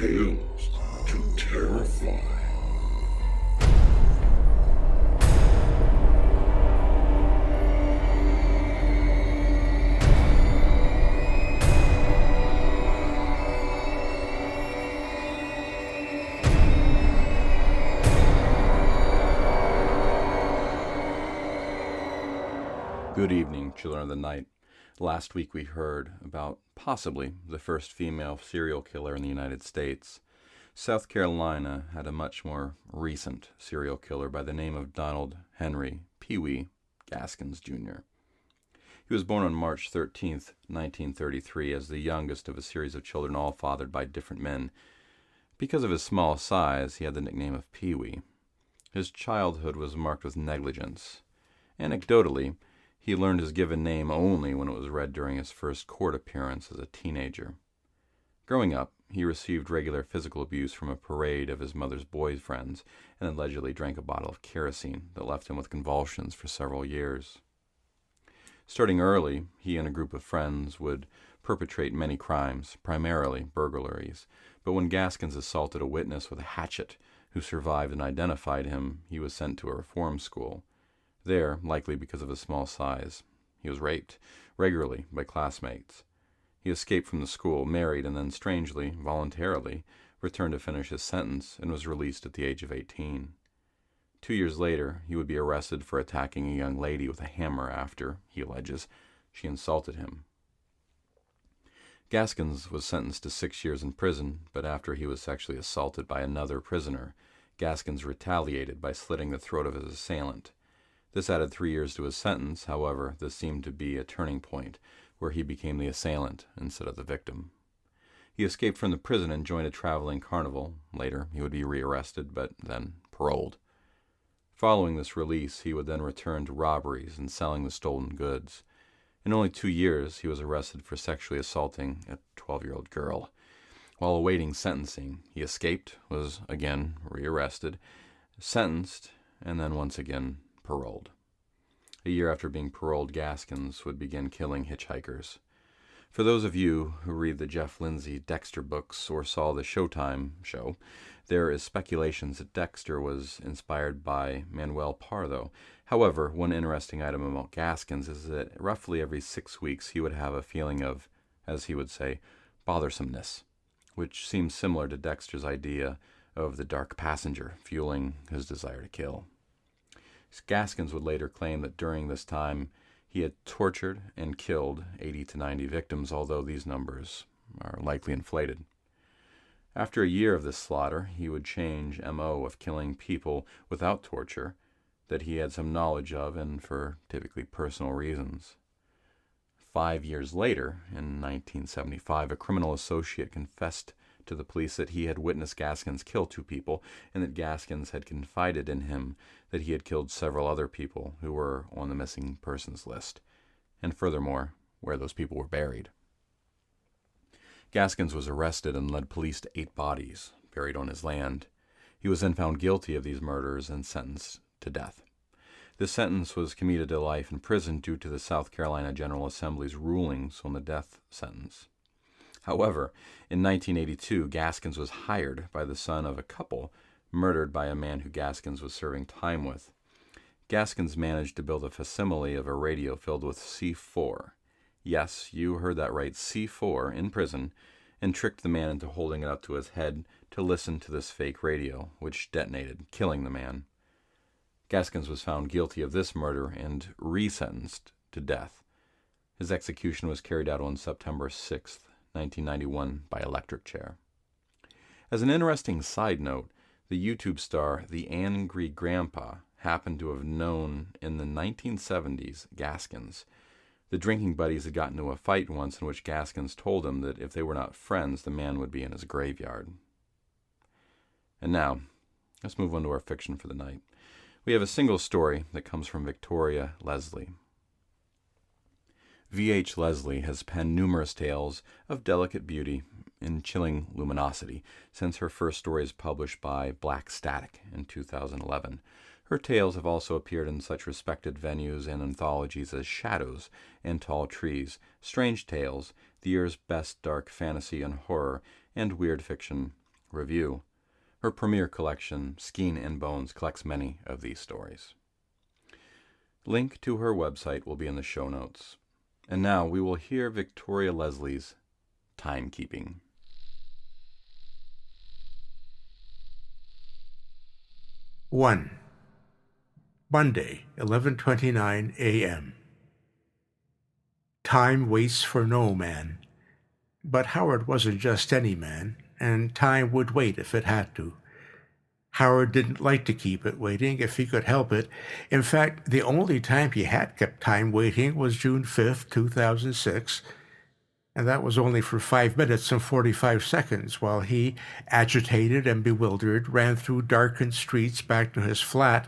Tales to Terrify. Good evening, children of the night. Last week we heard about possibly the first female serial killer in the United States. South Carolina had a much more recent serial killer by the name of Donald Henry Pee Wee Gaskins, Jr. He was born on March 13th, 1933, as the youngest of a series of children all fathered by different men. Because of his small size, he had the nickname of Pee Wee. His childhood was marked with negligence. Anecdotally, he learned his given name only when it was read during his first court appearance as a teenager. Growing up, he received regular physical abuse from a parade of his mother's boyfriends and allegedly drank a bottle of kerosene that left him with convulsions for several years. Starting early, he and a group of friends would perpetrate many crimes, primarily burglaries, but when Gaskins assaulted a witness with a hatchet who survived and identified him, he was sent to a reform school. There, likely because of his small size, he was raped regularly by classmates. He escaped from the school, married, and then strangely, voluntarily, returned to finish his sentence and was released at the age of 18. 2 years later, he would be arrested for attacking a young lady with a hammer after, he alleges, she insulted him. Gaskins was sentenced to 6 years in prison, but after he was sexually assaulted by another prisoner, Gaskins retaliated by slitting the throat of his assailant. This added 3 years to his sentence. However, this seemed to be a turning point where he became the assailant instead of the victim. He escaped from the prison and joined a traveling carnival. Later, he would be rearrested, but then paroled. Following this release, he would then return to robberies and selling the stolen goods. In only 2 years, he was arrested for sexually assaulting a 12-year-old girl. While awaiting sentencing, he escaped, was again rearrested, sentenced, and then once again paroled. A year after being paroled, Gaskins would begin killing hitchhikers. For those of you who read the Jeff Lindsay Dexter books or saw the Showtime show, there is speculations that Dexter was inspired by Manuel Pardo. However, one interesting item about Gaskins is that roughly every 6 weeks he would have a feeling of, as he would say, bothersomeness, which seems similar to Dexter's idea of the dark passenger fueling his desire to kill. Gaskins would later claim that during this time he had tortured and killed 80 to 90 victims, although these numbers are likely inflated. After a year of this slaughter, he would change MO of killing people without torture that he had some knowledge of and for typically personal reasons. 5 years later, in 1975, a criminal associate confessed to the police that he had witnessed Gaskins kill 2 people and that Gaskins had confided in him that he had killed several other people who were on the missing persons list, and furthermore, where those people were buried. Gaskins was arrested and led police to 8 bodies buried on his land. He was then found guilty of these murders and sentenced to death. This sentence was commuted to life in prison due to the South Carolina General Assembly's rulings on the death sentence. However, in 1982, Gaskins was hired by the son of a couple murdered by a man who Gaskins was serving time with. Gaskins managed to build a facsimile of a radio filled with C4. Yes, you heard that right, C4 in prison, and tricked the man into holding it up to his head to listen to this fake radio, which detonated, killing the man. Gaskins was found guilty of this murder and resentenced to death. His execution was carried out on September 6th, 1991, by electric chair. As an interesting side note, the YouTube star The Angry Grandpa happened to have known in the 1970s Gaskins. The drinking buddies had gotten into a fight once in which Gaskins told him that if they were not friends, the man would be in his graveyard. And now, let's move on to our fiction for the night. We have a single story that comes from Victoria Leslie. V.H. Leslie has penned numerous tales of delicate beauty and chilling luminosity since her first stories published by Black Static in 2011. Her tales have also appeared in such respected venues and anthologies as Shadows and Tall Trees, Strange Tales, the year's best dark fantasy and horror, and weird fiction, review. Her premier collection, Skein and Bones, collects many of these stories. Link to her website will be in the show notes. And now we will hear Victoria Leslie's Timekeeping. 1. Monday, 11:29 a.m. Time waits for no man. But Howard wasn't just any man, and time would wait if it had to. Howard didn't like to keep it waiting if he could help it. In fact, the only time he had kept time waiting was June 5th, 2006, and that was only for 5 minutes and 45 seconds while he, agitated and bewildered, ran through darkened streets back to his flat,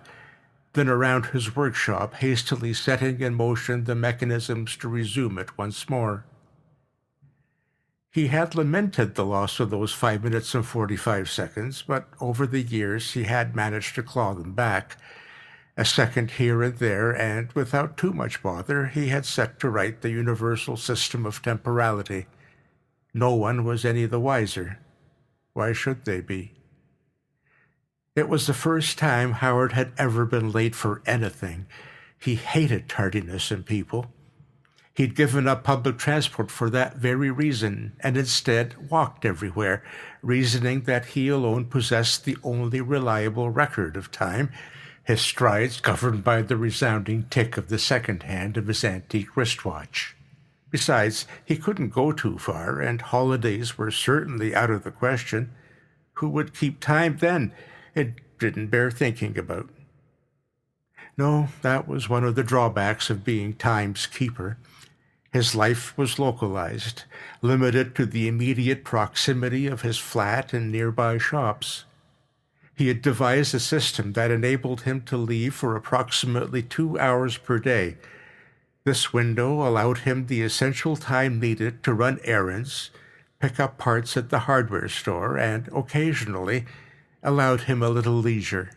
then around his workshop, hastily setting in motion the mechanisms to resume it once more. He had lamented the loss of those 5 minutes and 45 seconds, but over the years he had managed to claw them back. A second here and there, and without too much bother, he had set to right the universal system of temporality. No one was any the wiser. Why should they be? It was the first time Howard had ever been late for anything. He hated tardiness in people. He'd given up public transport for that very reason, and instead walked everywhere, reasoning that he alone possessed the only reliable record of time, his strides governed by the resounding tick of the second hand of his antique wristwatch. Besides, he couldn't go too far, and holidays were certainly out of the question. Who would keep time then? It didn't bear thinking about. No, that was one of the drawbacks of being time's keeper. His life was localized, limited to the immediate proximity of his flat and nearby shops. He had devised a system that enabled him to leave for approximately 2 hours per day. This window allowed him the essential time needed to run errands, pick up parts at the hardware store, and occasionally allowed him a little leisure.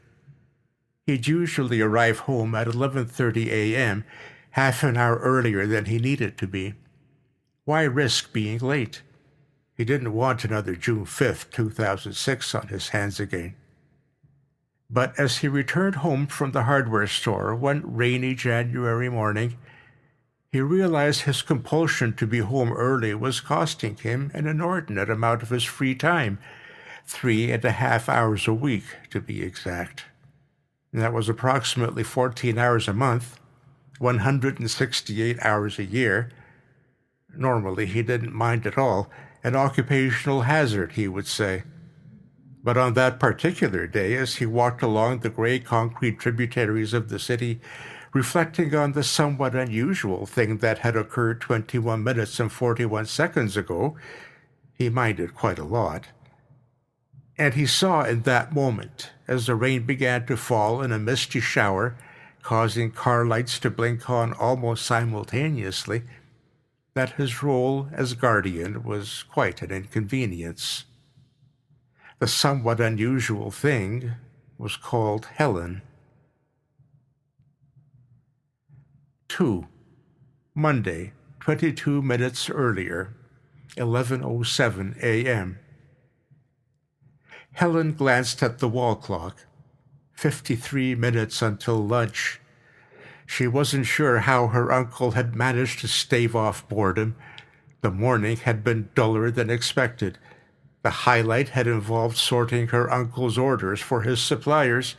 He'd usually arrive home at 11:30 a.m., half an hour earlier than he needed to be. Why risk being late? He didn't want another June 5th, 2006 on his hands again. But as he returned home from the hardware store one rainy January morning, he realized his compulsion to be home early was costing him an inordinate amount of his free time, 3.5 hours a week, to be exact. And that was approximately 14 hours a month, 168 hours a year. Normally he didn't mind at all, an occupational hazard, he would say. But on that particular day, as he walked along the gray concrete tributaries of the city, reflecting on the somewhat unusual thing that had occurred 21 minutes and 41 seconds ago, he minded quite a lot. And he saw in that moment, as the rain began to fall in a misty shower, causing car lights to blink on almost simultaneously, that his role as guardian was quite an inconvenience. The somewhat unusual thing was called Helen. 2. Monday, 22 minutes earlier, 11:07 a.m. Helen glanced at the wall clock. 53 minutes until lunch. She wasn't sure how her uncle had managed to stave off boredom. The morning had been duller than expected. The highlight had involved sorting her uncle's orders for his suppliers,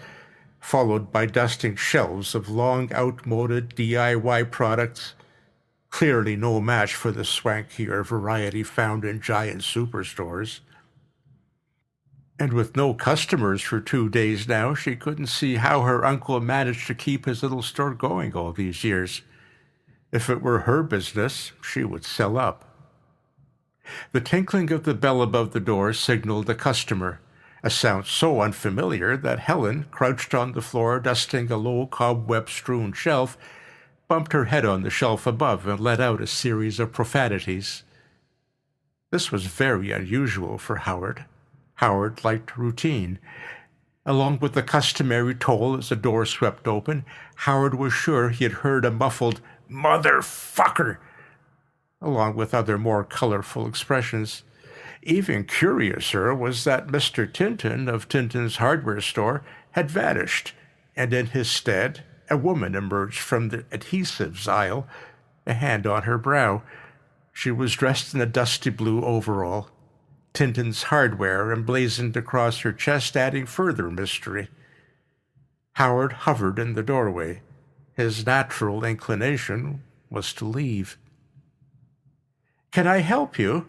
followed by dusting shelves of long outmoded DIY products, clearly no match for the swankier variety found in giant superstores. And with no customers for 2 days now, she couldn't see how her uncle managed to keep his little store going all these years. If it were her business, she would sell up. The tinkling of the bell above the door signaled a customer, a sound so unfamiliar that Helen, crouched on the floor dusting a low cobweb-strewn shelf, bumped her head on the shelf above and let out a series of profanities. This was very unusual for Howard. Howard liked routine. Along with the customary toll as the door swept open, Howard was sure he had heard a muffled "motherfucker," along with other more colorful expressions. Even curiouser was that Mr. Tintin of Tintin's hardware store had vanished, and in his stead a woman emerged from the adhesives aisle, a hand on her brow. She was dressed in a dusty blue overall, Tintin's hardware emblazoned across her chest, adding further mystery. Howard hovered in the doorway. His natural inclination was to leave. "Can I help you?"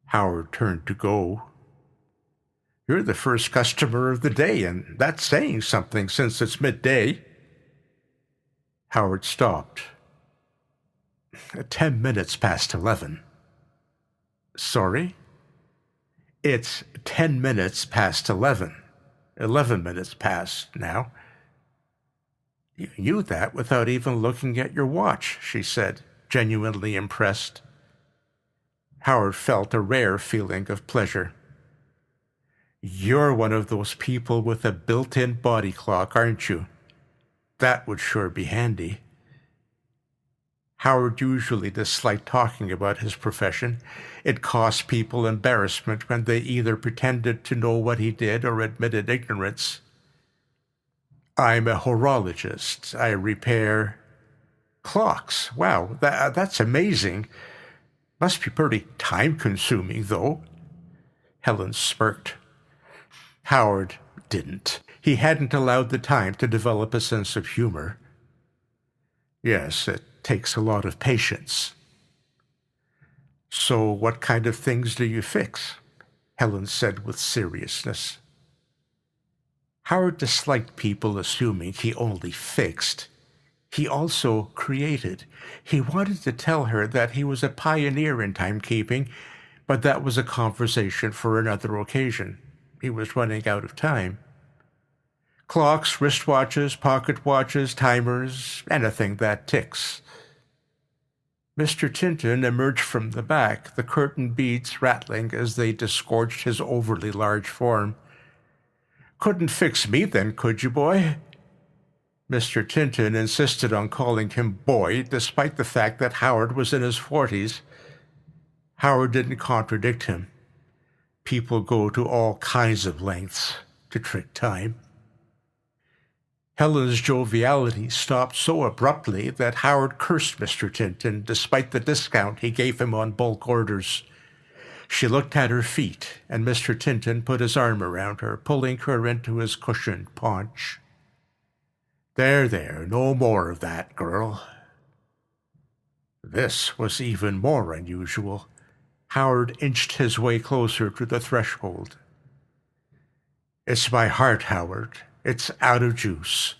Howard turned to go. "You're the first customer of the day, and that's saying something since it's midday." Howard stopped. 10 minutes past 11. "Sorry?" "It's 10 minutes past 11. 11 minutes past now." "You knew that without even looking at your watch," she said, genuinely impressed. Howard felt a rare feeling of pleasure. "You're one of those people with a built-in body clock, aren't you? That would sure be handy." Howard usually disliked talking about his profession. It caused people embarrassment when they either pretended to know what he did or admitted ignorance. "I'm a horologist. I repair—" "Clocks. Wow, that's amazing. Must be pretty time-consuming, though." Helen smirked. Howard didn't. He hadn't allowed the time to develop a sense of humor. "Yes, it takes a lot of patience." "So what kind of things do you fix?" Helen said with seriousness. Howard disliked people assuming he only fixed. He also created. He wanted to tell her that he was a pioneer in timekeeping, but that was a conversation for another occasion. He was running out of time. "Clocks, wristwatches, pocket watches, timers, anything that ticks." Mr. Tintin emerged from the back, the curtain beads rattling as they disgorged his overly large form. "Couldn't fix me then, could you, boy?" Mr. Tintin insisted on calling him boy, despite the fact that Howard was in his 40s. Howard didn't contradict him. People go to all kinds of lengths to trick time. Helen's joviality stopped so abruptly that Howard cursed Mr. Tintin despite the discount he gave him on bulk orders. She looked at her feet, and Mr. Tintin put his arm around her, pulling her into his cushioned paunch. There, no more of that, girl." This was even more unusual. Howard inched his way closer to the threshold. "It's my heart, Howard. It's out of juice.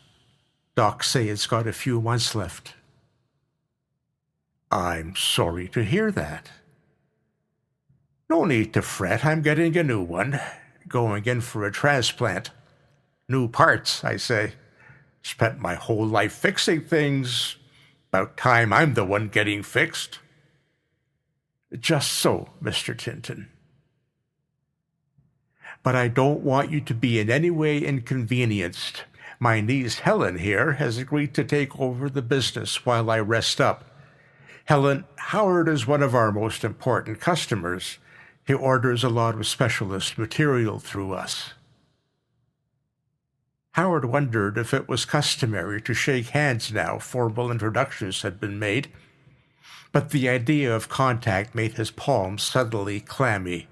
Docs say it's got a few months left." "I'm sorry to hear that." "No need to fret. I'm getting a new one. Going in for a transplant. New parts, I say. Spent my whole life fixing things. About time I'm the one getting fixed." "Just so, Mr. Tintin. But I don't want you to be in any way inconvenienced. My niece Helen here has agreed to take over the business while I rest up. Helen, Howard is one of our most important customers. He orders a lot of specialist material through us." Howard wondered if it was customary to shake hands now formal introductions had been made, but the idea of contact made his palms suddenly clammy.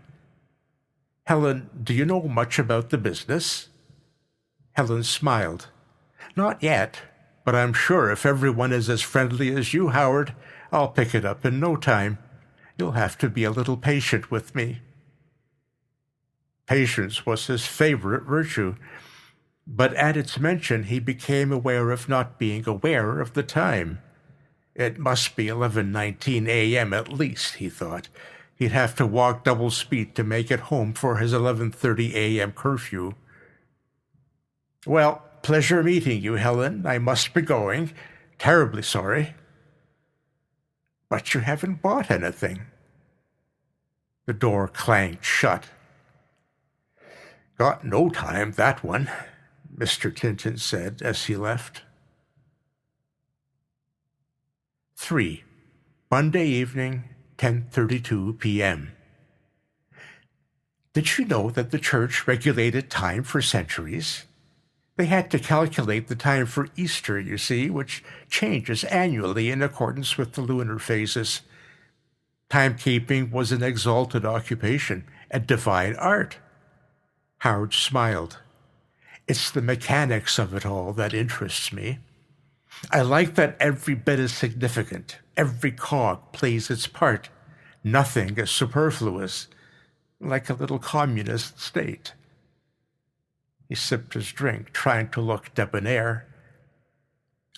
"Helen, do you know much about the business?" Helen smiled. "Not yet, but I'm sure if everyone is as friendly as you, Howard, I'll pick it up in no time. You'll have to be a little patient with me." Patience was his favorite virtue, but at its mention he became aware of not being aware of the time. It must be 11:19 a.m. at least, he thought. He'd have to walk double speed to make it home for his 11:30 a.m. curfew. "Well, pleasure meeting you, Helen. I must be going. Terribly sorry." "But you haven't bought anything." The door clanged shut. "Got no time, that one," Mr. Tintin said as he left. 3. Monday evening, 10:32 p.m. Did you know that the church regulated time for centuries? They had to calculate the time for Easter, you see, which changes annually in accordance with the lunar phases. Timekeeping was an exalted occupation, a divine art. Howard smiled. It's the mechanics of it all that interests me. I like that every bit is significant. Every cog plays its part. Nothing is superfluous, like a little communist state. He sipped his drink, trying to look debonair.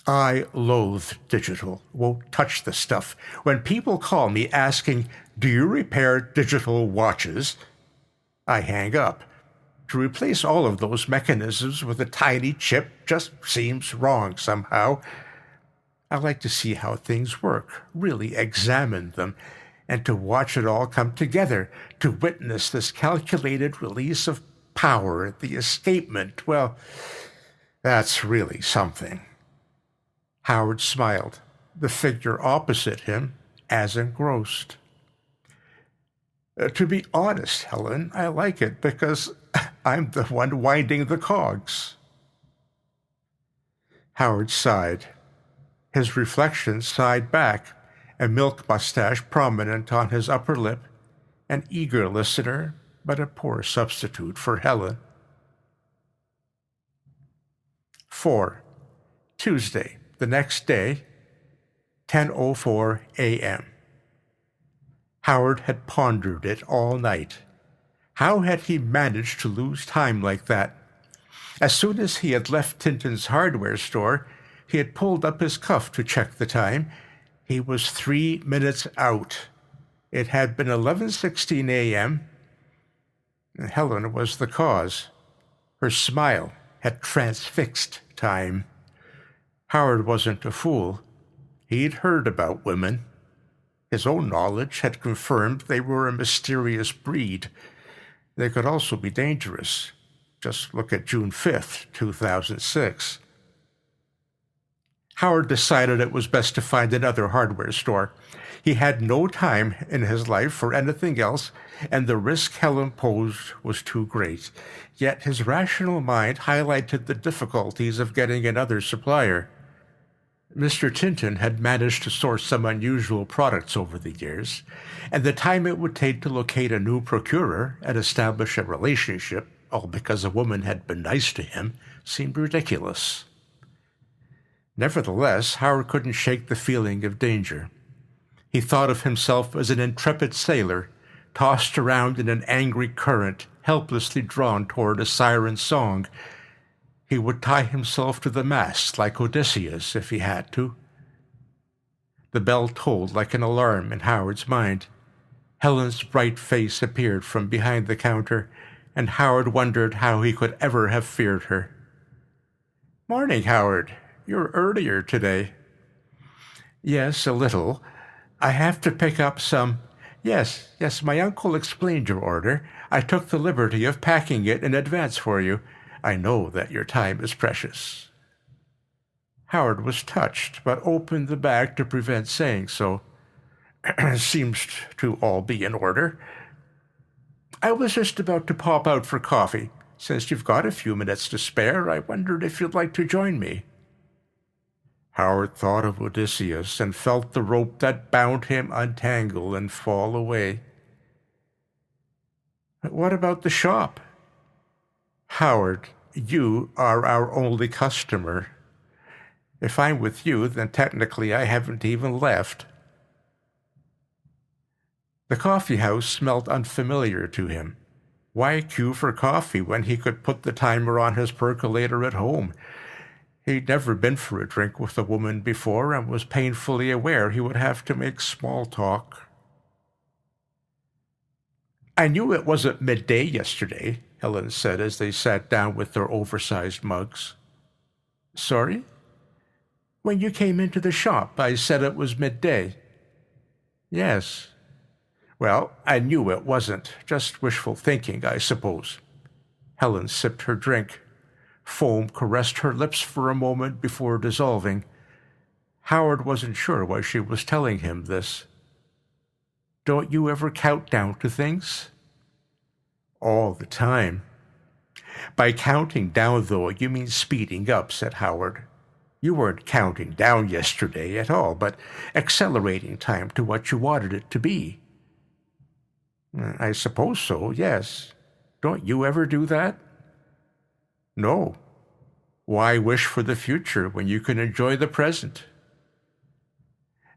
I loathe digital. Won't touch the stuff. When people call me asking, "Do you repair digital watches?" I hang up. To replace all of those mechanisms with a tiny chip just seems wrong somehow. I like to see how things work, really examine them, and to watch it all come together, to witness this calculated release of power, the escapement. Well, that's really something. Howard smiled, the figure opposite him as engrossed. To be honest, Helen, I like it because I'm the one winding the cogs. Howard sighed. His reflection sighed back, a milk mustache prominent on his upper lip, an eager listener, but a poor substitute for Helen. 4. Tuesday, the next day, 10:04 a.m. Howard had pondered it all night. How had he managed to lose time like that? As soon as he had left Tintin's hardware store, he had pulled up his cuff to check the time. He was 3 minutes out. It had been 11:16 a.m. Helen was the cause. Her smile had transfixed time. Howard wasn't a fool. He'd heard about women. His own knowledge had confirmed they were a mysterious breed. They could also be dangerous. Just look at June 5th, 2006. Howard decided it was best to find another hardware store. He had no time in his life for anything else, and the risk Helen posed was too great. Yet his rational mind highlighted the difficulties of getting another supplier. Mr. Tintin had managed to source some unusual products over the years, and the time it would take to locate a new procurer and establish a relationship, all because a woman had been nice to him, seemed ridiculous. Nevertheless, Howard couldn't shake the feeling of danger. He thought of himself as an intrepid sailor, tossed around in an angry current, helplessly drawn toward a siren's song. He would tie himself to the mast like Odysseus if he had to. The bell tolled like an alarm in Howard's mind. Helen's bright face appeared from behind the counter, and Howard wondered how he could ever have feared her. "Morning, Howard. You're earlier today." "Yes, a little. I have to pick up some—" Yes, my uncle explained your order. I took the liberty of packing it in advance for you. I know that your time is precious." Howard was touched, but opened the bag to prevent saying so. "Seems to all be in order. I was just about to pop out for coffee. Since you've got a few minutes to spare, I wondered if you'd like to join me." Howard thought of Odysseus and felt the rope that bound him untangle and fall away. "What about the shop?" "Howard, you are our only customer. If I'm with you, then technically I haven't even left." The coffee house smelled unfamiliar to him. Why queue for coffee when he could put the timer on his percolator at home? He'd never been for a drink with a woman before and was painfully aware he would have to make small talk. "I knew it wasn't midday yesterday," Helen said as they sat down with their oversized mugs. "Sorry?" "When you came into the shop, I said it was midday." "Yes." "Well, I knew it wasn't. Just wishful thinking, I suppose." Helen sipped her drink. Foam caressed her lips for a moment before dissolving. Howard wasn't sure why she was telling him this. "Don't you ever count down to things?" All the time. By counting down, though, you mean speeding up, said Howard. You weren't counting down yesterday at all, but accelerating time to what you wanted it to be. I suppose so, yes. Don't you ever do that? No. Why wish for the future when you can enjoy the present?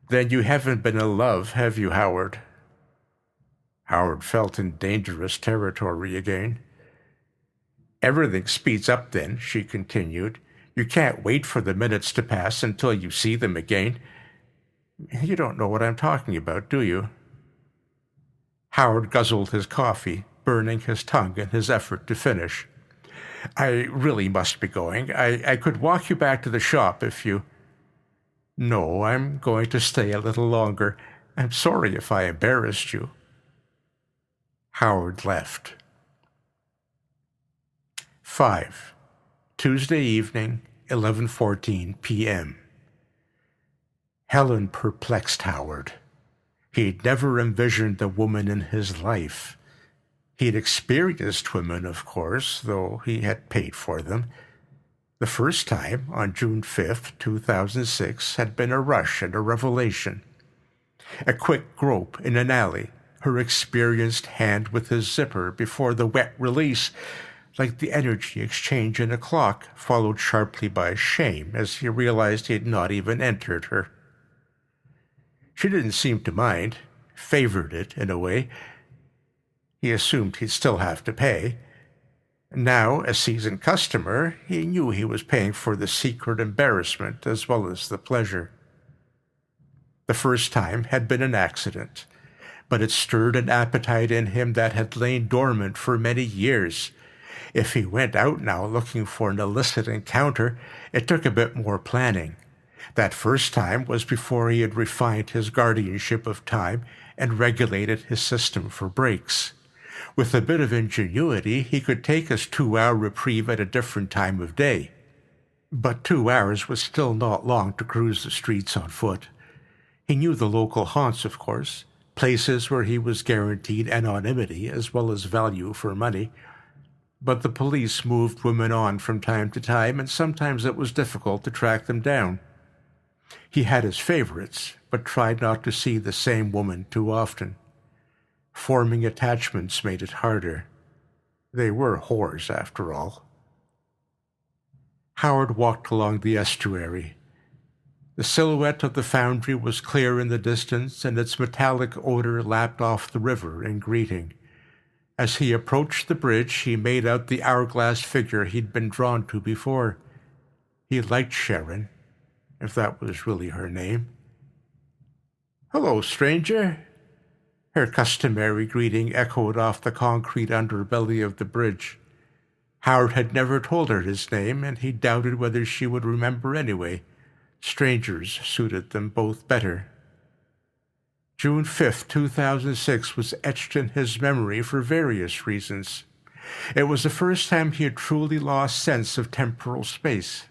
Then you haven't been in love, have you, Howard? Howard felt in dangerous territory again. Everything speeds up then, she continued. You can't wait for the minutes to pass until you see them again. You don't know what I'm talking about, do you? Howard guzzled his coffee, burning his tongue in his effort to finish. I really must be going. I could walk you back to the shop if you... No, I'm going to stay a little longer. I'm sorry if I embarrassed you. Howard left. 5. Tuesday evening, 11:14 p.m. Helen perplexed Howard. He'd never envisioned a woman in his life. He'd experienced women, of course, though he had paid for them. The first time, on June 5th, 2006, had been a rush and a revelation. A quick grope in an alley, her experienced hand with his zipper before the wet release, like the energy exchange in a clock, followed sharply by shame as he realized he had not even entered her. She didn't seem to mind, favored it in a way. He assumed he'd still have to pay. Now, a seasoned customer, he knew he was paying for the secret embarrassment as well as the pleasure. The first time had been an accident, but it stirred an appetite in him that had lain dormant for many years. If he went out now looking for an illicit encounter, it took a bit more planning. That first time was before he had refined his guardianship of time and regulated his system for breaks. With a bit of ingenuity, he could take his 2-hour reprieve at a different time of day. But 2 hours was still not long to cruise the streets on foot. He knew the local haunts, of course, places where he was guaranteed anonymity as well as value for money. But the police moved women on from time to time, and sometimes it was difficult to track them down. He had his favorites, but tried not to see the same woman too often. Forming attachments made it harder. They were whores, after all. Howard walked along the estuary. The silhouette of the foundry was clear in the distance, and its metallic odor lapped off the river in greeting. As he approached the bridge, he made out the hourglass figure he'd been drawn to before. He liked Sharon, if that was really her name. "Hello, stranger." Her customary greeting echoed off the concrete underbelly of the bridge. Howard had never told her his name, and he doubted whether she would remember anyway. Strangers suited them both better. June 5th, 2006 was etched in his memory for various reasons. It was the first time he had truly lost sense of temporal space.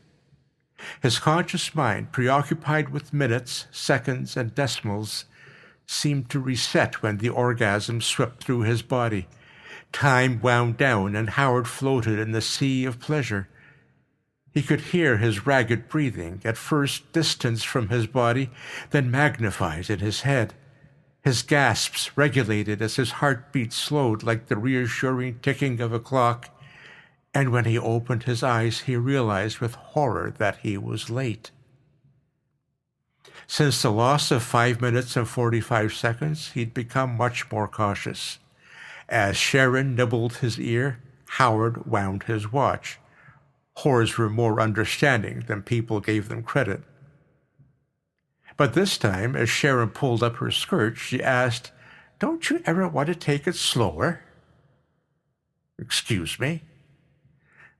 His conscious mind, preoccupied with minutes, seconds, and decimals, seemed to reset when the orgasm swept through his body. Time wound down, and Howard floated in the sea of pleasure. He could hear his ragged breathing, at first distant from his body, then magnified in his head. His gasps regulated as his heartbeat slowed like the reassuring ticking of a clock. And when he opened his eyes, he realized with horror that he was late. Since the loss of 5 minutes and 45 seconds, he'd become much more cautious. As Sharon nibbled his ear, Howard wound his watch. Whores were more understanding than people gave them credit. But this time, as Sharon pulled up her skirt, she asked, "Don't you ever want to take it slower?" "Excuse me?"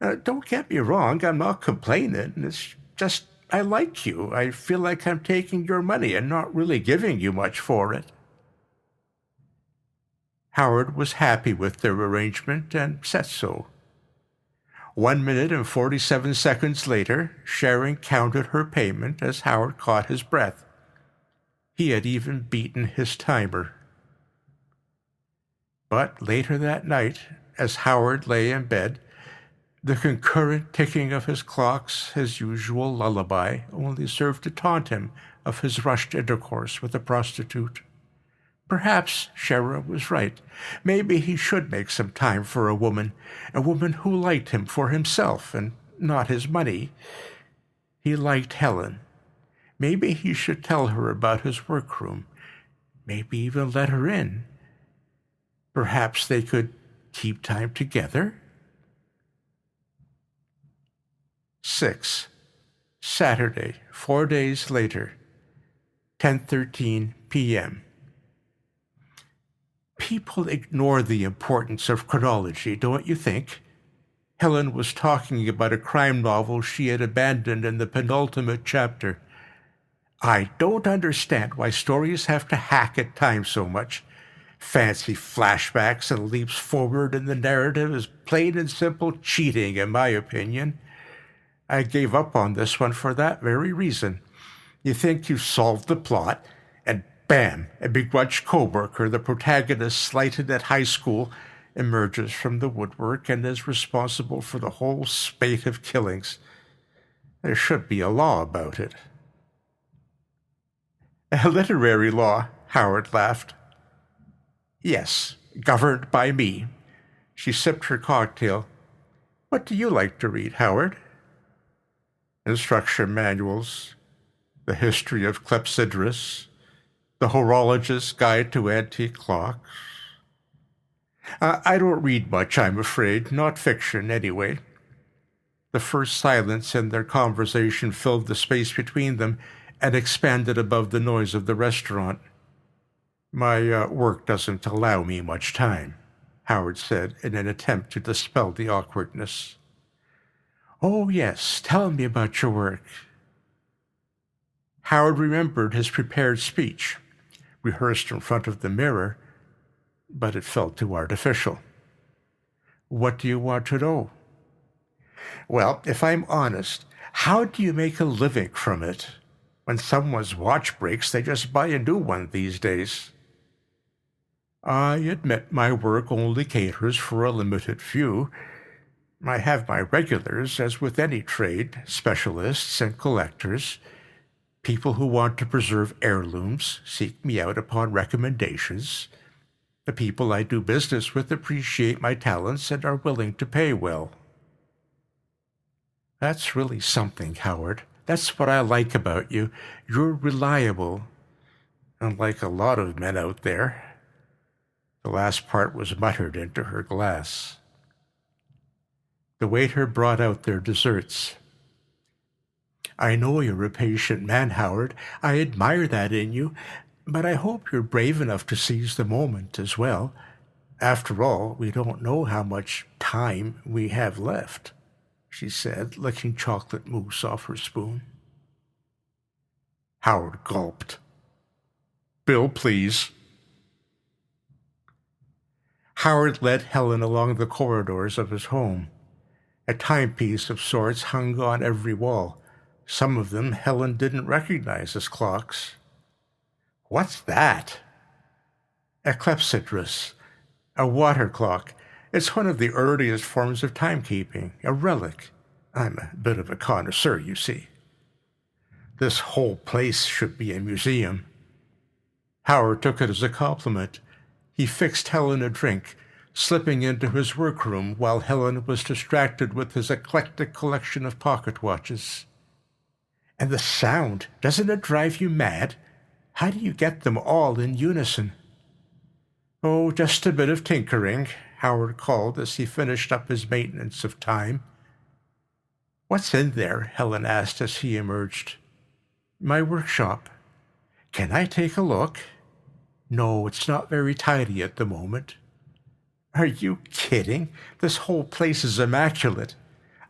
Don't get me wrong, I'm not complaining. It's just I like you. I feel like I'm taking your money and not really giving you much for it." Howard was happy with their arrangement and said so. 1 minute and 47 seconds later, Sharon counted her payment as Howard caught his breath. He had even beaten his timer. But later that night, as Howard lay in bed, the concurrent ticking of his clocks, his usual lullaby, only served to taunt him of his rushed intercourse with a prostitute. Perhaps Shara was right. Maybe he should make some time for a woman who liked him for himself and not his money. He liked Helen. Maybe he should tell her about his workroom. Maybe even let her in. Perhaps they could keep time together. 6. Saturday, 4 days later, 10:13 p.m. People ignore the importance of chronology, don't you think? Helen was talking about a crime novel she had abandoned in the penultimate chapter. I don't understand why stories have to hack at time so much. Fancy flashbacks and leaps forward in the narrative is plain and simple cheating, in my opinion. I gave up on this one for that very reason. You think you've solved the plot, and bam, a begrudged co-worker, the protagonist slighted at high school, emerges from the woodwork and is responsible for the whole spate of killings. There should be a law about it. A literary law, Howard laughed. Yes, governed by me. She sipped her cocktail. What do you like to read, Howard? Instruction manuals, the history of clepsydrus, the horologist's guide to antique clocks. I don't read much, I'm afraid, not fiction, anyway. The first silence in their conversation filled the space between them and expanded above the noise of the restaurant. My work doesn't allow me much time, Howard said in an attempt to dispel the awkwardness. Oh, yes, tell me about your work. Howard remembered his prepared speech, rehearsed in front of the mirror, but it felt too artificial. What do you want to know? Well, if I'm honest, how do you make a living from it? When someone's watch breaks, they just buy a new one these days. I admit my work only caters for a limited few. I have my regulars, as with any trade, specialists and collectors. People who want to preserve heirlooms seek me out upon recommendations. The people I do business with appreciate my talents and are willing to pay well. That's really something, Howard. That's what I like about you. You're reliable, unlike a lot of men out there. The last part was muttered into her glass. The waiter brought out their desserts. I know you're a patient man, Howard. I admire that in you, but I hope you're brave enough to seize the moment as well. After all, we don't know how much time we have left, she said, licking chocolate mousse off her spoon. Howard gulped. Bill, please. Howard led Helen along the corridors of his home. A timepiece of sorts hung on every wall. Some of them Helen didn't recognize as clocks. What's that? A clepsydrus, a water clock. It's one of the earliest forms of timekeeping, a relic. I'm a bit of a connoisseur, you see. This whole place should be a museum. Howard took it as a compliment. He fixed Helen a drink, slipping into his workroom while Helen was distracted with his eclectic collection of pocket watches. And the sound, doesn't it drive you mad? How do you get them all in unison? Oh, just a bit of tinkering, Howard called as he finished up his maintenance of time. What's in there? Helen asked as he emerged. My workshop. Can I take a look? No, it's not very tidy at the moment. Are you kidding? This whole place is immaculate.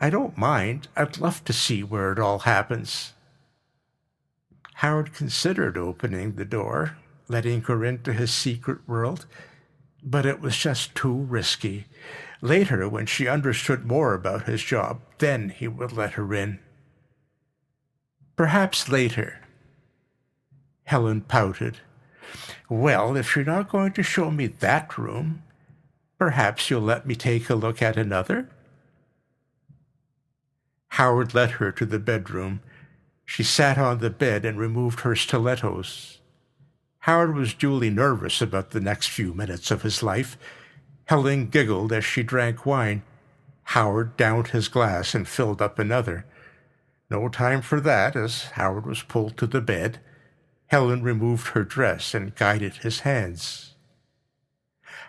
I don't mind. I'd love to see where it all happens. Howard considered opening the door, letting her into his secret world, but it was just too risky. Later, when she understood more about his job, then he would let her in. Perhaps later. Helen pouted. Well, if you're not going to show me that room, Perhaps you'll let me take a look at another?" Howard led her to the bedroom. She sat on the bed and removed her stilettos. Howard was duly nervous about the next few minutes of his life. Helen giggled as she drank wine. Howard downed his glass and filled up another. No time for that, as Howard was pulled to the bed. Helen removed her dress and guided his hands.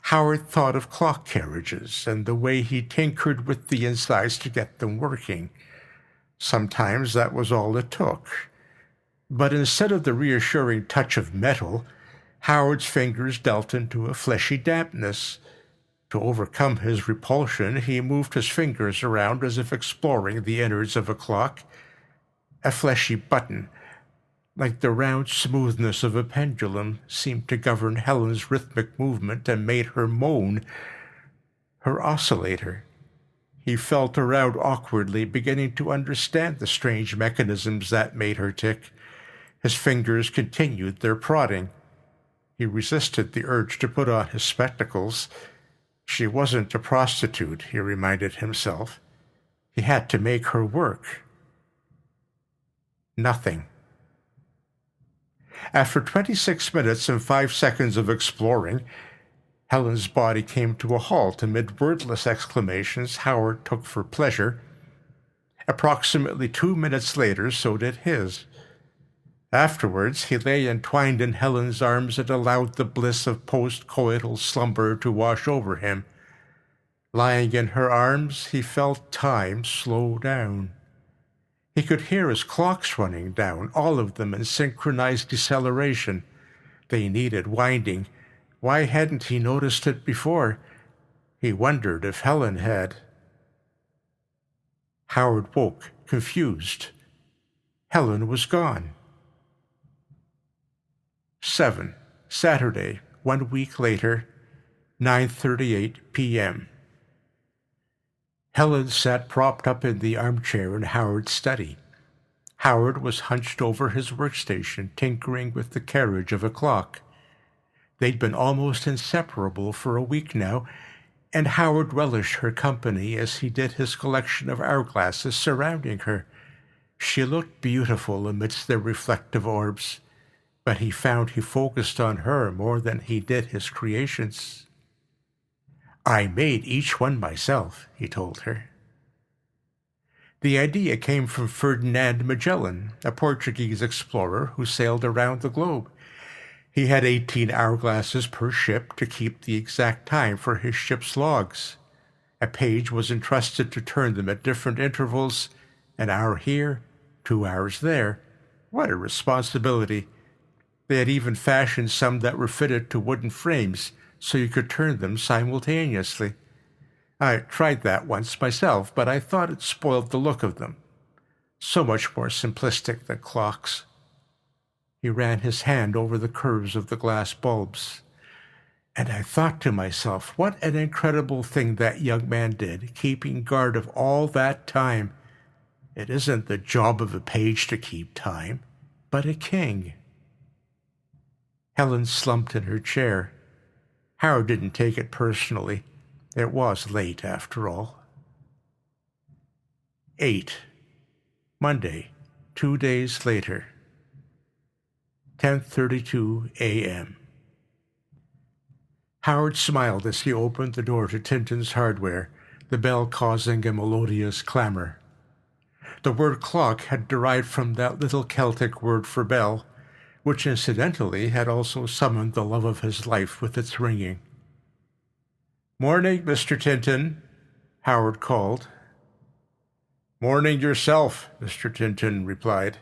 Howard thought of clock carriages and the way he tinkered with the insides to get them working. Sometimes that was all it took. But instead of the reassuring touch of metal, Howard's fingers dealt into a fleshy dampness. To overcome his repulsion, he moved his fingers around as if exploring the innards of a clock. A fleshy button, like the round smoothness of a pendulum, seemed to govern Helen's rhythmic movement and made her moan. Her oscillator. He felt around awkwardly, beginning to understand the strange mechanisms that made her tick. His fingers continued their prodding. He resisted the urge to put on his spectacles. She wasn't a prostitute, he reminded himself. He had to make her work. Nothing. After 26 minutes and 5 seconds of exploring, Helen's body came to a halt amid wordless exclamations Howard took for pleasure. Approximately 2 minutes later, so did his. Afterwards, he lay entwined in Helen's arms and allowed the bliss of post-coital slumber to wash over him. Lying in her arms, he felt time slow down. He could hear his clocks running down, all of them in synchronized deceleration. They needed winding. Why hadn't he noticed it before? He wondered if Helen had. Howard woke, confused. Helen was gone. 7. Saturday, 1 week later, 9:38 p.m. Helen sat propped up in the armchair in Howard's study. Howard was hunched over his workstation, tinkering with the carriage of a clock. They'd been almost inseparable for a week now, and Howard relished her company as he did his collection of hourglasses surrounding her. She looked beautiful amidst their reflective orbs, but he found he focused on her more than he did his creations. "I made each one myself," he told her. The idea came from Ferdinand Magellan, a Portuguese explorer who sailed around the globe. He had 18 hourglasses per ship to keep the exact time for his ship's logs. A page was entrusted to turn them at different intervals, an hour here, 2 hours there. What a responsibility! They had even fashioned some that were fitted to wooden frames, so you could turn them simultaneously. I tried that once myself, but I thought it spoiled the look of them. So much more simplistic than clocks. He ran his hand over the curves of the glass bulbs. And I thought to myself, what an incredible thing that young man did, keeping guard of all that time. It isn't the job of a page to keep time, but a king. Helen slumped in her chair. Howard didn't take it personally. It was late, after all. 8. Monday, 2 days later. 10:32 a.m. Howard smiled as he opened the door to Tintin's Hardware, the bell causing a melodious clamor. The word clock had derived from that little Celtic word for bell, which incidentally had also summoned the love of his life with its ringing. "Morning, Mr. Tintin," Howard called. "Morning yourself," Mr. Tintin replied.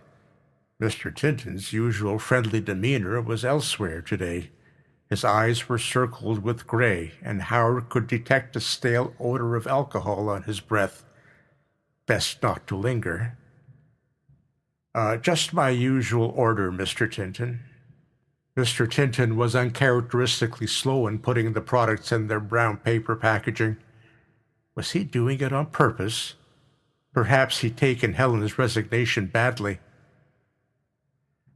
Mr. Tintin's usual friendly demeanor was elsewhere today. His eyes were circled with gray, and Howard could detect a stale odor of alcohol on his breath. Best not to linger. Just my usual order, Mr. Tintin." Mr. Tintin was uncharacteristically slow in putting the products in their brown paper packaging. Was he doing it on purpose? Perhaps he'd taken Helen's resignation badly.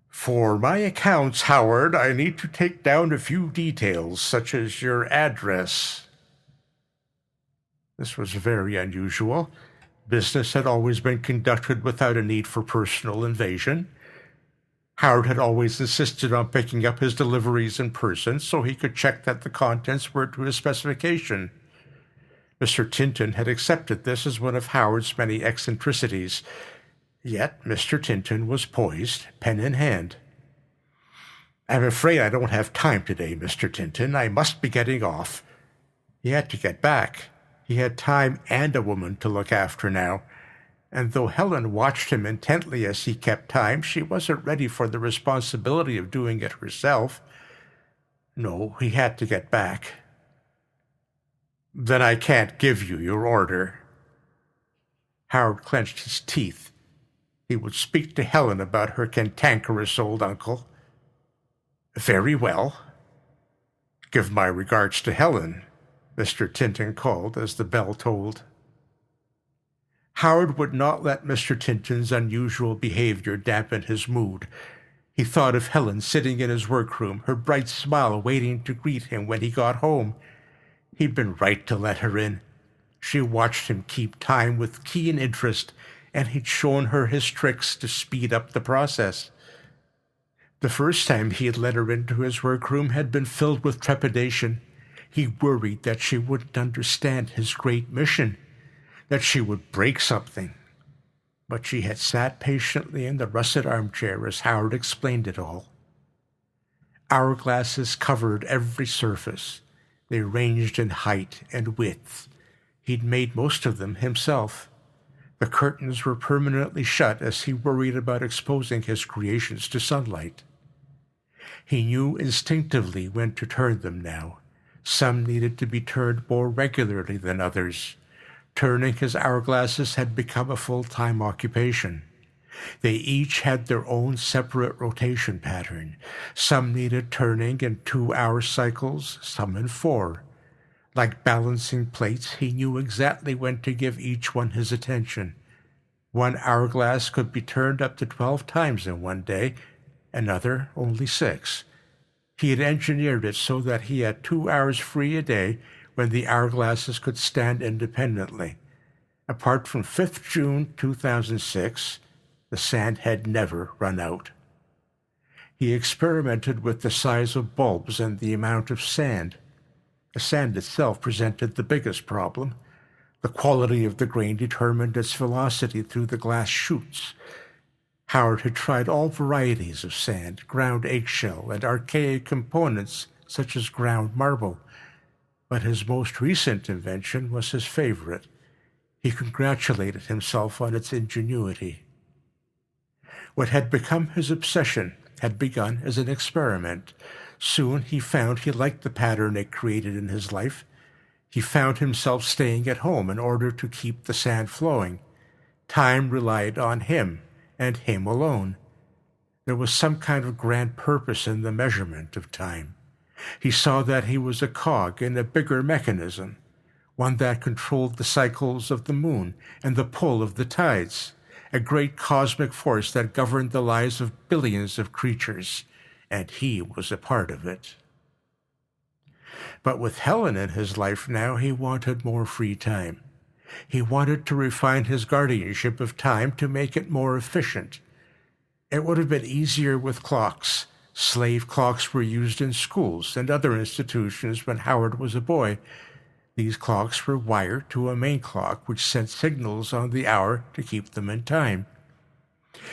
"For my accounts, Howard, I need to take down a few details, such as your address." This was very unusual. Business had always been conducted without a need for personal invasion. Howard had always insisted on picking up his deliveries in person so he could check that the contents were to his specification. Mr. Tinton had accepted this as one of Howard's many eccentricities. Yet Mr. Tinton was poised, pen in hand. "I'm afraid I don't have time today, Mr. Tinton. I must be getting off." He had to get back. He had time and a woman to look after now, and though Helen watched him intently as he kept time, she wasn't ready for the responsibility of doing it herself. No, he had to get back. "Then I can't give you your order." Howard clenched his teeth. He would speak to Helen about her cantankerous old uncle. "Very well." "Give my regards to Helen," Mr. Tinton called as the bell tolled. Howard would not let Mr. Tinton's unusual behavior dampen his mood. He thought of Helen sitting in his workroom, her bright smile waiting to greet him when he got home. He'd been right to let her in. She watched him keep time with keen interest, and he'd shown her his tricks to speed up the process. The first time he had let her into his workroom had been filled with trepidation. He worried that she wouldn't understand his great mission, that she would break something. But she had sat patiently in the russet armchair as Howard explained it all. Hourglasses covered every surface. They ranged in height and width. He'd made most of them himself. The curtains were permanently shut as he worried about exposing his creations to sunlight. He knew instinctively when to turn them now. Some needed to be turned more regularly than others. Turning his hourglasses had become a full-time occupation. They each had their own separate rotation pattern. Some needed turning in 2-hour cycles, some in 4. Like balancing plates, he knew exactly when to give each one his attention. One hourglass could be turned up to 12 times in one day, another only 6. He had engineered it so that he had 2 hours free a day when the hourglasses could stand independently. Apart from 5th June 2006, the sand had never run out. He experimented with the size of bulbs and the amount of sand. The sand itself presented the biggest problem. The quality of the grain determined its velocity through the glass chutes. Howard had tried all varieties of sand, ground eggshell, and archaic components such as ground marble. But his most recent invention was his favorite. He congratulated himself on its ingenuity. What had become his obsession had begun as an experiment. Soon he found he liked the pattern it created in his life. He found himself staying at home in order to keep the sand flowing. Time relied on him, and him alone. There was some kind of grand purpose in the measurement of time. He saw that he was a cog in a bigger mechanism, one that controlled the cycles of the moon and the pull of the tides, a great cosmic force that governed the lives of billions of creatures, and he was a part of it. But with Helen in his life now, he wanted more free time. He wanted to refine his guardianship of time to make it more efficient. It would have been easier with clocks. Slave clocks were used in schools and other institutions when Howard was a boy. These clocks were wired to a main clock which sent signals on the hour to keep them in time.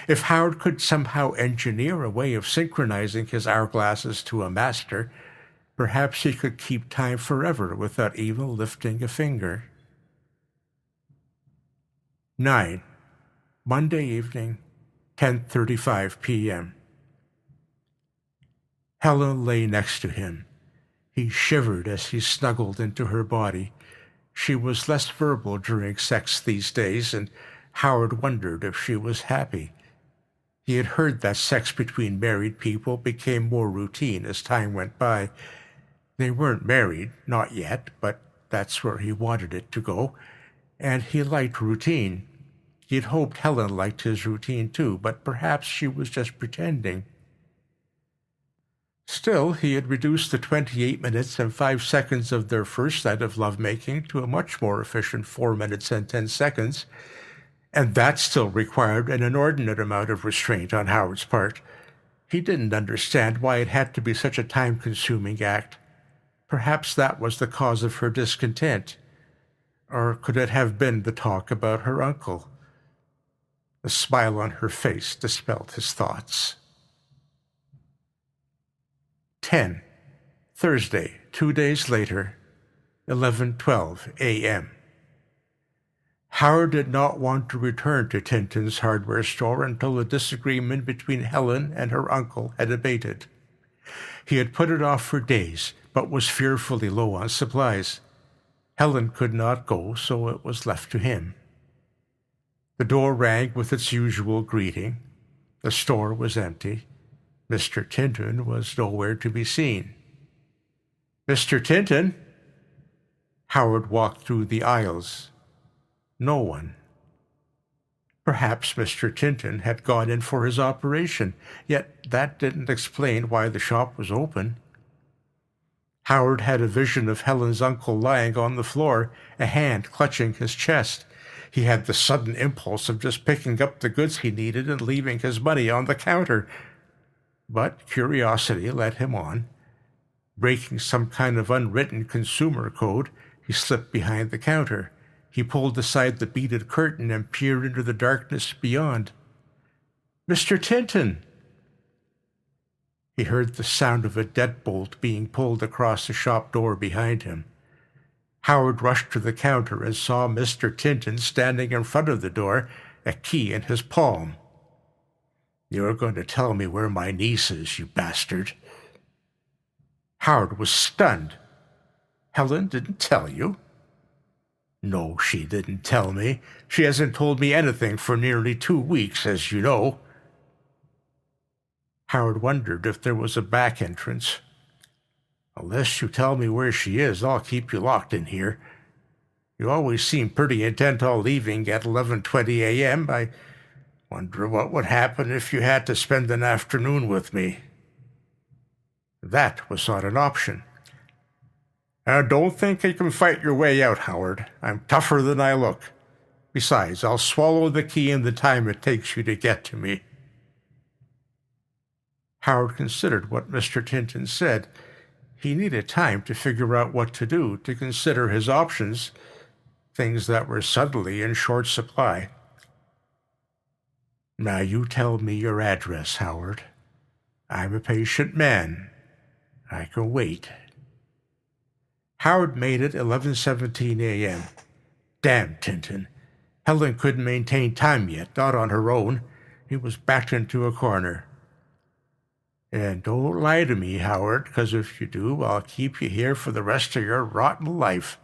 If Howard could somehow engineer a way of synchronizing his hourglasses to a master, perhaps he could keep time forever without even lifting a finger. 9. Monday evening, 10:35 p.m. Helen lay next to him. He shivered as he snuggled into her body. She was less verbal during sex these days, and Howard wondered if she was happy. He had heard that sex between married people became more routine as time went by. They weren't married, not yet, but that's where he wanted it to go, and he liked routine. He had hoped Helen liked his routine too, but perhaps she was just pretending. Still, he had reduced the 28 minutes and 5 seconds of their first night of lovemaking to a much more efficient 4 minutes and 10 seconds, and that still required an inordinate amount of restraint on Howard's part. He didn't understand why it had to be such a time-consuming act. Perhaps that was the cause of her discontent. Or could it have been the talk about her uncle? The smile on her face dispelled his thoughts. 10. Thursday, 2 days later, 11:12 a.m. Howard did not want to return to Tinton's hardware store until the disagreement between Helen and her uncle had abated. He had put it off for days, but was fearfully low on supplies. Helen could not go, so it was left to him. The door rang with its usual greeting. The store was empty. Mr. Tinton was nowhere to be seen. "Mr. Tinton?" Howard walked through the aisles. No one. Perhaps Mr. Tinton had gone in for his operation, yet that didn't explain why the shop was open. Howard had a vision of Helen's uncle lying on the floor, a hand clutching his chest. He had the sudden impulse of just picking up the goods he needed and leaving his money on the counter. But curiosity led him on. Breaking some kind of unwritten consumer code, he slipped behind the counter. He pulled aside the beaded curtain and peered into the darkness beyond. "Mr. Tinton!" He heard the sound of a deadbolt being pulled across the shop door behind him. Howard rushed to the counter and saw Mr. Tinton standing in front of the door, a key in his palm. "You're going to tell me where my niece is, you bastard." Howard was stunned. "Helen didn't tell you?" "No, she didn't tell me. She hasn't told me anything for nearly 2 weeks, as you know." Howard wondered if there was a back entrance. "Unless you tell me where she is, I'll keep you locked in here. You always seem pretty intent on leaving at 11:20 a.m. I wonder what would happen if you had to spend an afternoon with me." That was not an option. "Don't think you can fight your way out, Howard. I'm tougher than I look. Besides, I'll swallow the key in the time it takes you to get to me." Howard considered what Mr. Tinton said. He needed time to figure out what to do, to consider his options, things that were suddenly in short supply. "Now you tell me your address, Howard. I'm a patient man. I can wait." Howard made it 11:17 a.m. Damn Tinton. Helen couldn't maintain time yet, not on her own. He was backed into a corner. "And don't lie to me, Howard, because if you do, I'll keep you here for the rest of your rotten life."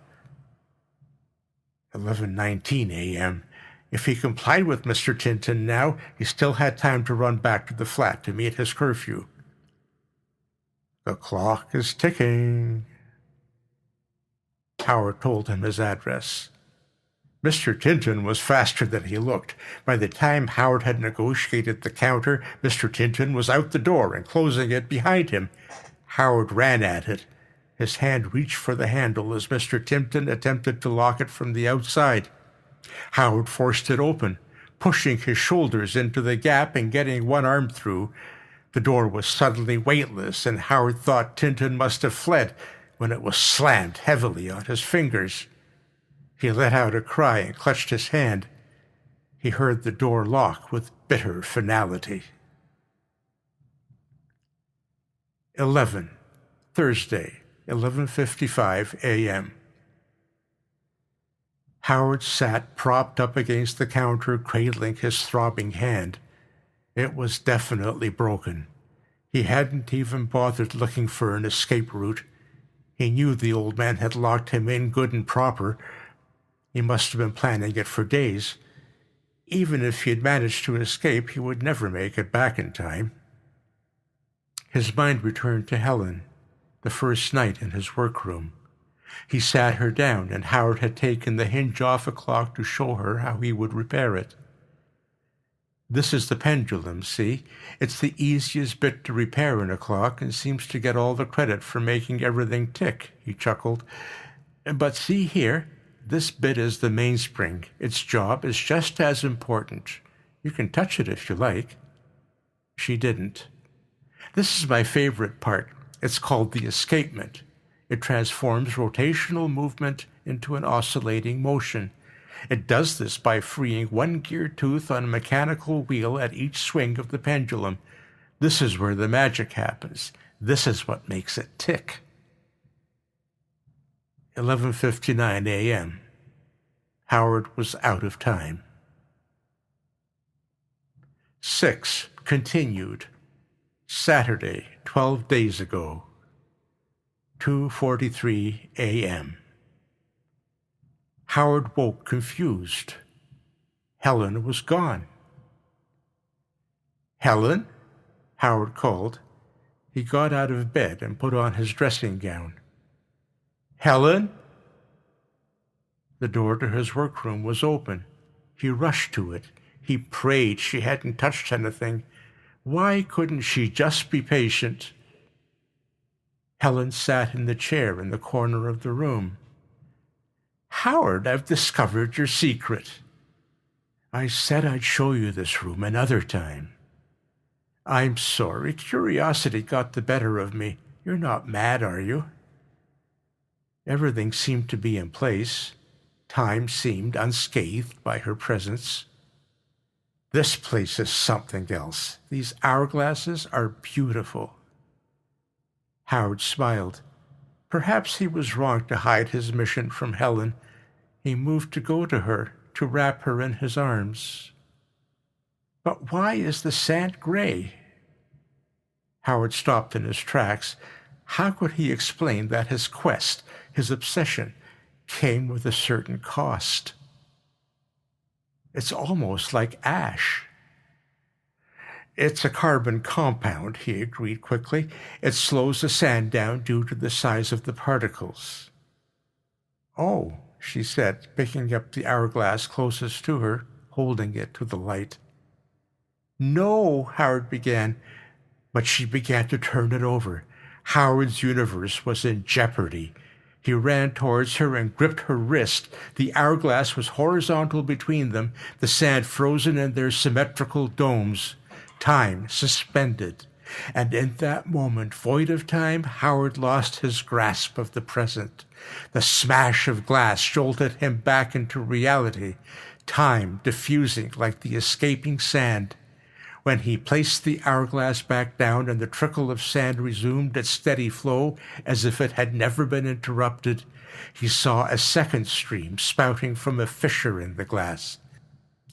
11:19 a.m. If he complied with Mr. Tinton now, he still had time to run back to the flat to meet his curfew. "The clock is ticking." Howard told him his address. Mr. Tinton was faster than he looked. By the time Howard had negotiated the counter, Mr. Tinton was out the door and closing it behind him. Howard ran at it. His hand reached for the handle as Mr. Tinton attempted to lock it from the outside. Howard forced it open, pushing his shoulders into the gap and getting one arm through. The door was suddenly weightless, and Howard thought Tinton must have fled when it was slammed heavily on his fingers. He let out a cry and clutched his hand. He heard the door lock with bitter finality. 11. Thursday, 11:55 a.m. Howard sat propped up against the counter, cradling his throbbing hand. It was definitely broken. He hadn't even bothered looking for an escape route. He knew the old man had locked him in good and proper. He must have been planning it for days. Even if he had managed to escape, he would never make it back in time. His mind returned to Helen, the first night in his workroom. He sat her down, and Howard had taken the hinge off a clock to show her how he would repair it. This is the pendulum, see? It's the easiest bit to repair in a clock and seems to get all the credit for making everything tick, he chuckled. But see here, this bit is the mainspring. Its job is just as important. You can touch it if you like. She didn't. This is my favorite part. It's called the escapement. It transforms rotational movement into an oscillating motion. It does this by freeing one gear tooth on a mechanical wheel at each swing of the pendulum. This is where the magic happens. This is what makes it tick. 11:59 a.m. Howard was out of time. 6. Continued. Saturday, 12 days ago. 2:43 a.m. Howard woke confused. Helen was gone. "Helen?" Howard called. He got out of bed and put on his dressing gown. "Helen?" The door to his workroom was open. He rushed to it. He prayed she hadn't touched anything. Why couldn't she just be patient? Helen sat in the chair in the corner of the room. "Howard, I've discovered your secret." "I said I'd show you this room another time." "I'm sorry. Curiosity got the better of me. You're not mad, are you?" Everything seemed to be in place. Time seemed unscathed by her presence. "This place is something else. These hourglasses are beautiful." Howard smiled. Perhaps he was wrong to hide his mission from Helen. He moved to go to her, to wrap her in his arms. "But why is the sand gray?" Howard stopped in his tracks. How could he explain that his quest, his obsession, came with a certain cost? "It's almost like ash." "It's a carbon compound," he agreed quickly. "It slows the sand down due to the size of the particles." "Oh," she said, picking up the hourglass closest to her, holding it to the light. "No," Howard began, but she began to turn it over. Howard's universe was in jeopardy. He ran towards her and gripped her wrist. The hourglass was horizontal between them, the sand frozen in their symmetrical domes. Time suspended. And in that moment, void of time, Howard lost his grasp of the present. The smash of glass jolted him back into reality, time diffusing like the escaping sand. When he placed the hourglass back down and the trickle of sand resumed its steady flow as if it had never been interrupted, he saw a second stream spouting from a fissure in the glass.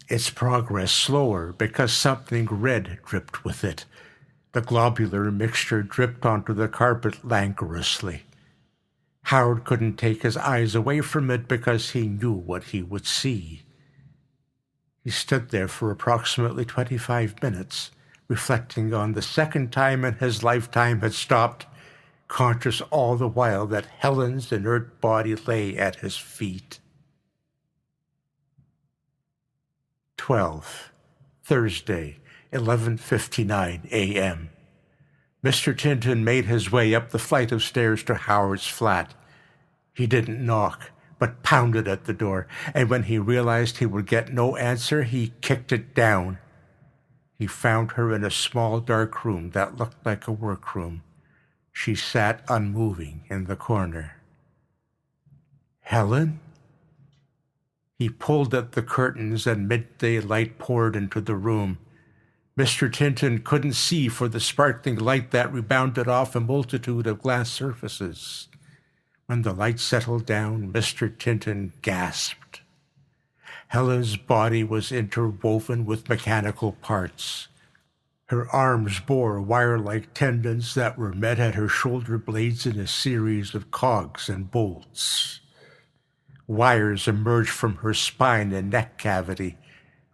Its progress slower because something red dripped with it. The globular mixture dripped onto the carpet languorously. Howard couldn't take his eyes away from it because he knew what he would see. He stood there for approximately 25 minutes, reflecting on the second time in his lifetime had stopped, conscious all the while that Helen's inert body lay at his feet. 12. Thursday, 11:59 a.m. Mr. Tinton made his way up the flight of stairs to Howard's flat. He didn't knock, but pounded at the door, and when he realized he would get no answer, he kicked it down. He found her in a small dark room that looked like a workroom. She sat unmoving in the corner. "Helen?" He pulled at the curtains and midday light poured into the room. Mr. Tinton couldn't see for the sparkling light that rebounded off a multitude of glass surfaces. When the light settled down, Mr. Tinton gasped. Helen's body was interwoven with mechanical parts. Her arms bore wire-like tendons that were met at her shoulder blades in a series of cogs and bolts. Wires emerged from her spine and neck cavity,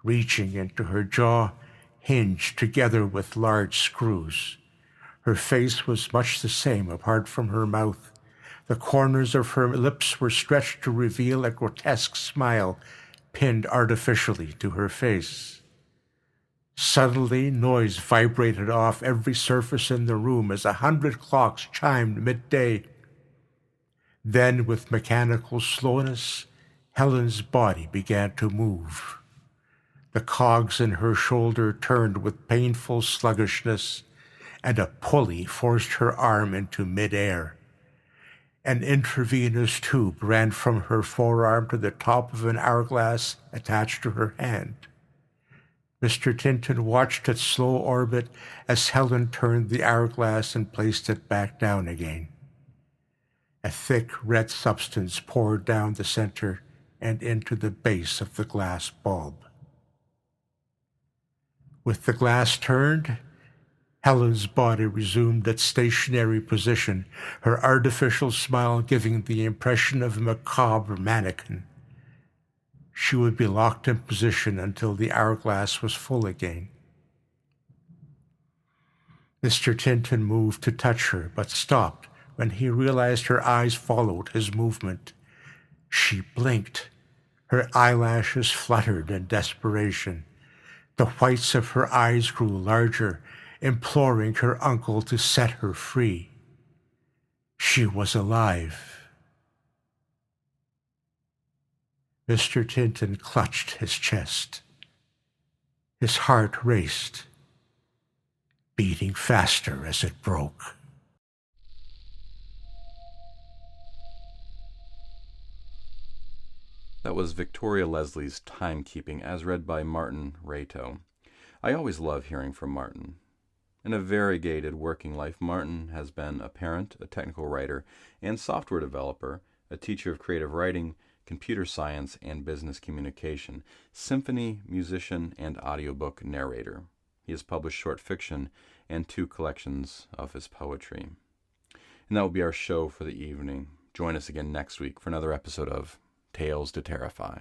reaching into her jaw, hinged together with large screws. Her face was much the same apart from her mouth. The corners of her lips were stretched to reveal a grotesque smile pinned artificially to her face. Suddenly, noise vibrated off every surface in the room as 100 clocks chimed midday. Then, with mechanical slowness, Helen's body began to move. The cogs in her shoulder turned with painful sluggishness, and a pulley forced her arm into midair. An intravenous tube ran from her forearm to the top of an hourglass attached to her hand. Mr. Tinton watched its slow orbit as Helen turned the hourglass and placed it back down again. A thick red substance poured down the center and into the base of the glass bulb. With the glass turned, Helen's body resumed its stationary position, her artificial smile giving the impression of a macabre mannequin. She would be locked in position until the hourglass was full again. Mr. Tinton moved to touch her, but stopped when he realized her eyes followed his movement. She blinked. Her eyelashes fluttered in desperation. The whites of her eyes grew larger, imploring her uncle to set her free. She was alive. Mr. Tinton clutched his chest. His heart raced, beating faster as it broke. That was Victoria Leslie's Timekeeping, as read by Martin Reyto. I always love hearing from Martin. In a variegated working life, Martin has been a parent, a technical writer, and software developer, a teacher of creative writing, computer science, and business communication, symphony musician, and audiobook narrator. He has published short fiction and 2 collections of his poetry. And that will be our show for the evening. Join us again next week for another episode of Tales to Terrify.